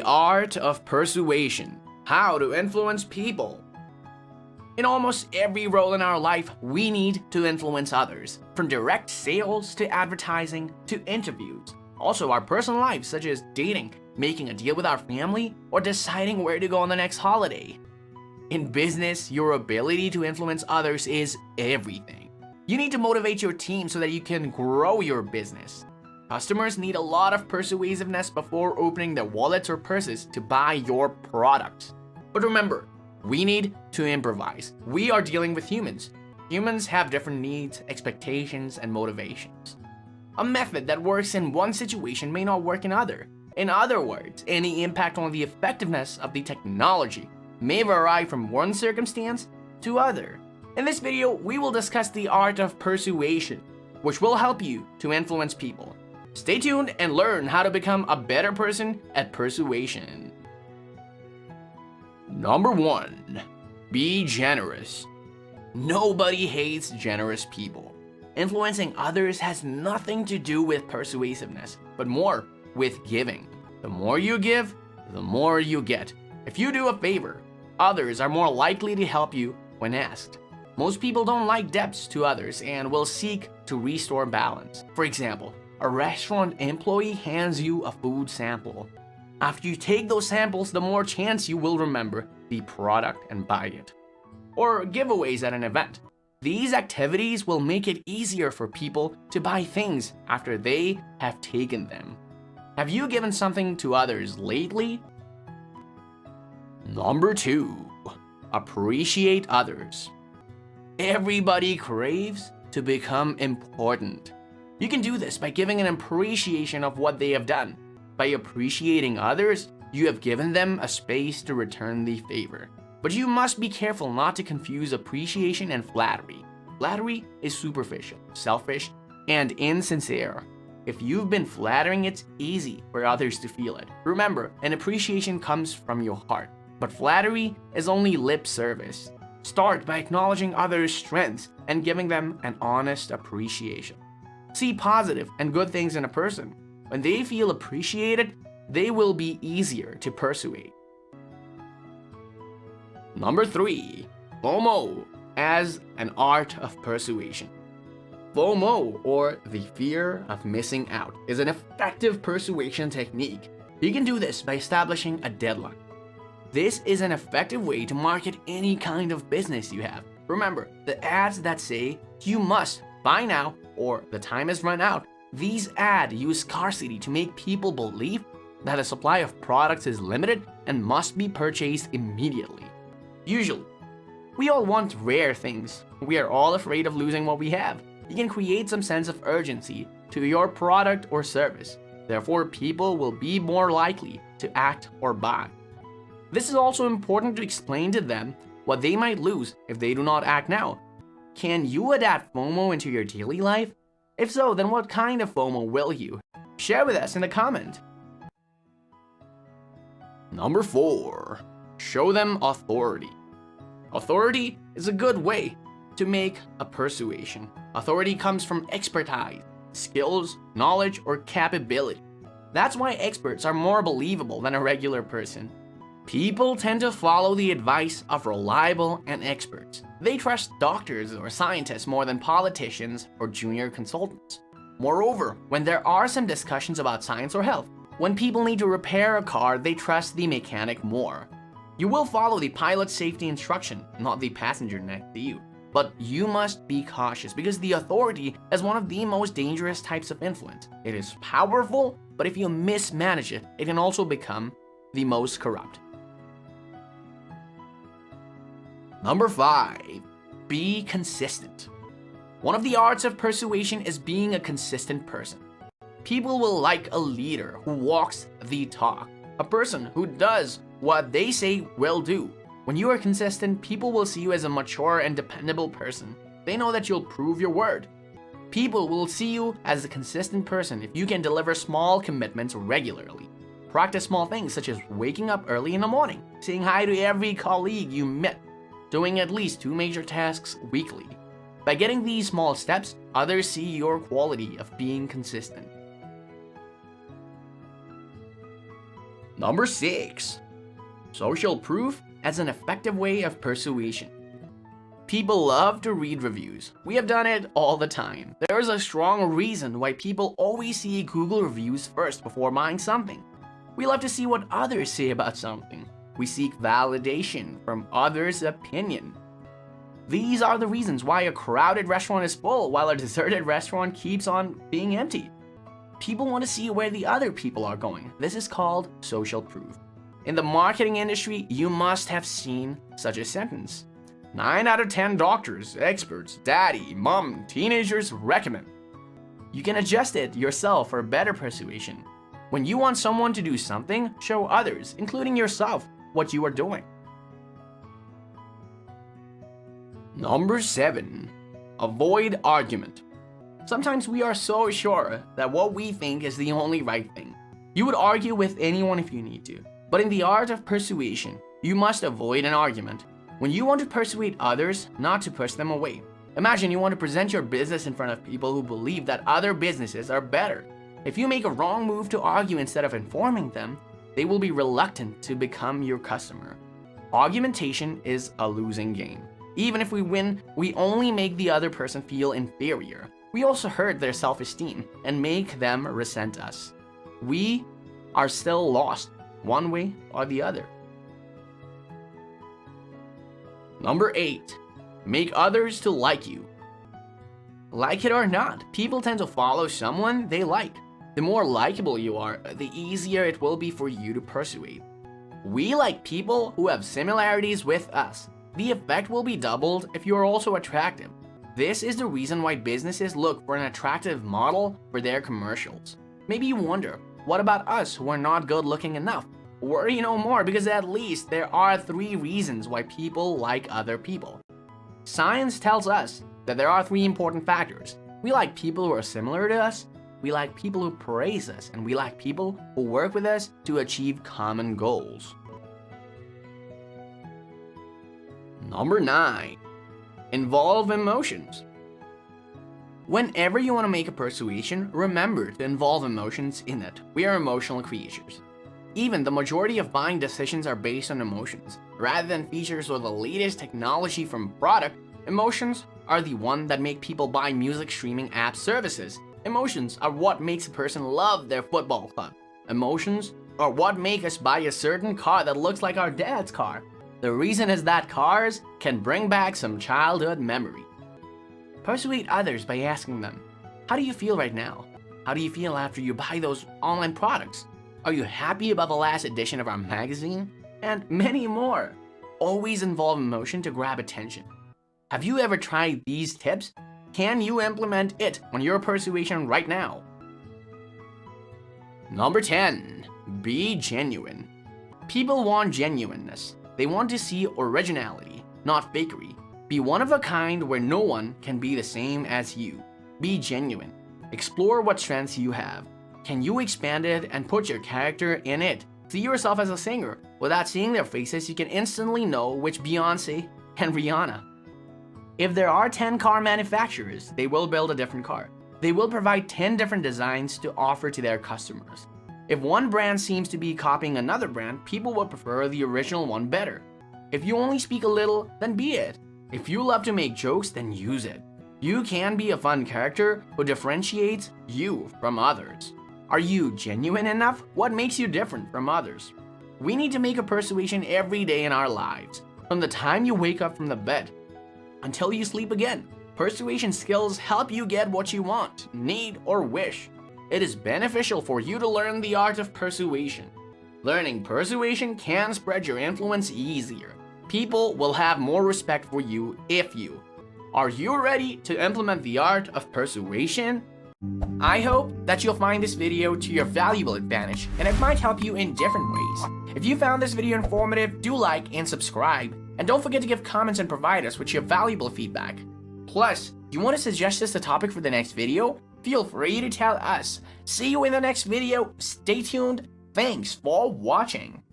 Art of Persuasion: How to Influence People. In almost every role in our life, we need to influence others, from direct sales to advertising to interviews. Also, our personal lives, such as dating, making a deal with our family, or deciding where to go on the next holiday. In business, your ability to influence others is everything. You need to motivate your team so that you can grow your business. Customers need a lot of persuasiveness before opening their wallets or purses to buy your products. But remember, we need to improvise. We are dealing with humans. Humans have different needs, expectations, and motivations. A method that works in one situation may not work in other. In other words, any impact on the effectiveness of the technology may vary from one circumstance to other. In this video, we will discuss the art of persuasion, which will help you to influence people. Stay tuned and learn how to become a better person at persuasion. Number 1. Be generous. Nobody hates generous people. Influencing others has nothing to do with persuasiveness, but more with giving. The more you give, the more you get. If you do a favor, others are more likely to help you when asked. Most people don't like debts to others and will seek to restore balance. For example, a restaurant employee hands you a food sample. After you take those samples, the more chance you will remember the product and buy it. Or giveaways at an event. These activities will make it easier for people to buy things after they have taken them. Have you given something to others lately? Number 2. Appreciate others. Everybody craves to become important. You can do this by giving an appreciation of what they have done. By appreciating others, you have given them a space to return the favor. But you must be careful not to confuse appreciation and flattery. Flattery is superficial, selfish, and insincere. If you've been flattering, it's easy for others to feel it. Remember, an appreciation comes from your heart, but flattery is only lip service. Start by acknowledging others' strengths and giving them an honest appreciation. See positive and good things in a person. When they feel appreciated, they will be easier to persuade. Number 3. FOMO as an art of persuasion. FOMO, or the fear of missing out, is an effective persuasion technique. You can do this by establishing a deadline. This is an effective way to market any kind of business you have. Remember, the ads that say, "You must buy now," or "the time has run out," these ads use scarcity to make people believe that the supply of products is limited and must be purchased immediately. Usually, we all want rare things. We are all afraid of losing what we have. You can create some sense of urgency to your product or service. Therefore, people will be more likely to act or buy. This is also important to explain to them what they might lose if they do not act now. Can you adapt FOMO into your daily life? If so, then what kind of FOMO will you? Share with us in a comment. Number 4. Show them authority. Authority is a good way to make a persuasion. Authority comes from expertise, skills, knowledge, or capability. That's why experts are more believable than a regular person. People tend to follow the advice of reliable and experts. They trust doctors or scientists more than politicians or junior consultants. Moreover, when there are some discussions about science or health, when people need to repair a car, they trust the mechanic more. You will follow the pilot's safety instruction, not the passenger next to you. But you must be cautious because the authority is one of the most dangerous types of influence. It is powerful, but if you mismanage it, it can also become the most corrupt. Number 5. Be consistent. One of the arts of persuasion is being a consistent person. People will like a leader who walks the talk, a person who does what they say will do. When you are consistent, people will see you as a mature and dependable person. They know that you'll prove your word. People will see you as a consistent person if you can deliver small commitments regularly. Practice small things such as waking up early in the morning, saying hi to every colleague you met, doing at least 2 major tasks weekly. By getting these small steps, others see your quality of being consistent. Number 6. Social proof as an effective way of persuasion. People love to read reviews. We have done it all the time. There is a strong reason why people always see Google reviews first before buying something. We love to see what others say about something. We seek validation from others' opinion. These are the reasons why a crowded restaurant is full while a deserted restaurant keeps on being empty. People want to see where the other people are going. This is called social proof. In the marketing industry, you must have seen such a sentence. 9 out of 10 doctors, experts, daddy, mom, teenagers recommend. You can adjust it yourself for better persuasion. When you want someone to do something, show others, including yourself, what you are doing. Number 7. Avoid argument. Sometimes we are so sure that what we think is the only right thing. You would argue with anyone if you need to. But in the art of persuasion, you must avoid an argument. When you want to persuade others, not to push them away. Imagine you want to present your business in front of people who believe that other businesses are better. If you make a wrong move to argue instead of informing them, they will be reluctant to become your customer. Argumentation is a losing game. Even if we win, we only make the other person feel inferior. We also hurt their self-esteem and make them resent us. We are still lost, one way or the other. Number 8. Make others to like you. Like it or not, people tend to follow someone they like. The more likable you are, the easier it will be for you to persuade. We like people who have similarities with us. The effect will be doubled if you are also attractive. This is the reason why businesses look for an attractive model for their commercials. Maybe you wonder, what about us who are not good looking enough? Worry no more, because at least there are 3 reasons why people like other people. Science tells us that there are 3 important factors. We like people who are similar to us, we like people who praise us, and we like people who work with us to achieve common goals. Number 9. Involve emotions. Whenever you want to make a persuasion, remember to involve emotions in it. We are emotional creatures. Even the majority of buying decisions are based on emotions. Rather than features or the latest technology from product, emotions are the one that make people buy music streaming app services. Emotions are what makes a person love their football club. Emotions are what make us buy a certain car that looks like our dad's car. The reason is that cars can bring back some childhood memory. Persuade others by asking them, how do you feel right now? How do you feel after you buy those online products? Are you happy about the last edition of our magazine? And many more. Always involve emotion to grab attention. Have you ever tried these tips? Can you implement it on your persuasion right now? Number 10. Be genuine. People want genuineness. They want to see originality, not fakery. Be one of a kind where no one can be the same as you. Be genuine. Explore what strengths you have. Can you expand it and put your character in it? See yourself as a singer. Without seeing their faces, you can instantly know which Beyonce and Rihanna. If there are 10 car manufacturers, they will build a different car. They will provide 10 different designs to offer to their customers. If one brand seems to be copying another brand, people will prefer the original one better. If you only speak a little, then be it. If you love to make jokes, then use it. You can be a fun character who differentiates you from others. Are you genuine enough? What makes you different from others? We need to make a persuasion every day in our lives. From the time you wake up from the bed until you sleep again, persuasion skills help you get what you want, need, or wish. It is beneficial for you to learn the art of persuasion. Learning persuasion can spread your influence easier. People will have more respect for you if you. Are you ready to implement the art of persuasion? I hope that you'll find this video to your valuable advantage, and it might help you in different ways. If you found this video informative, do like and subscribe, and don't forget to give comments and provide us with your valuable feedback. Plus, you want to suggest us a topic for the next video? Feel free to tell us. See you in the next video. Stay tuned. Thanks for watching.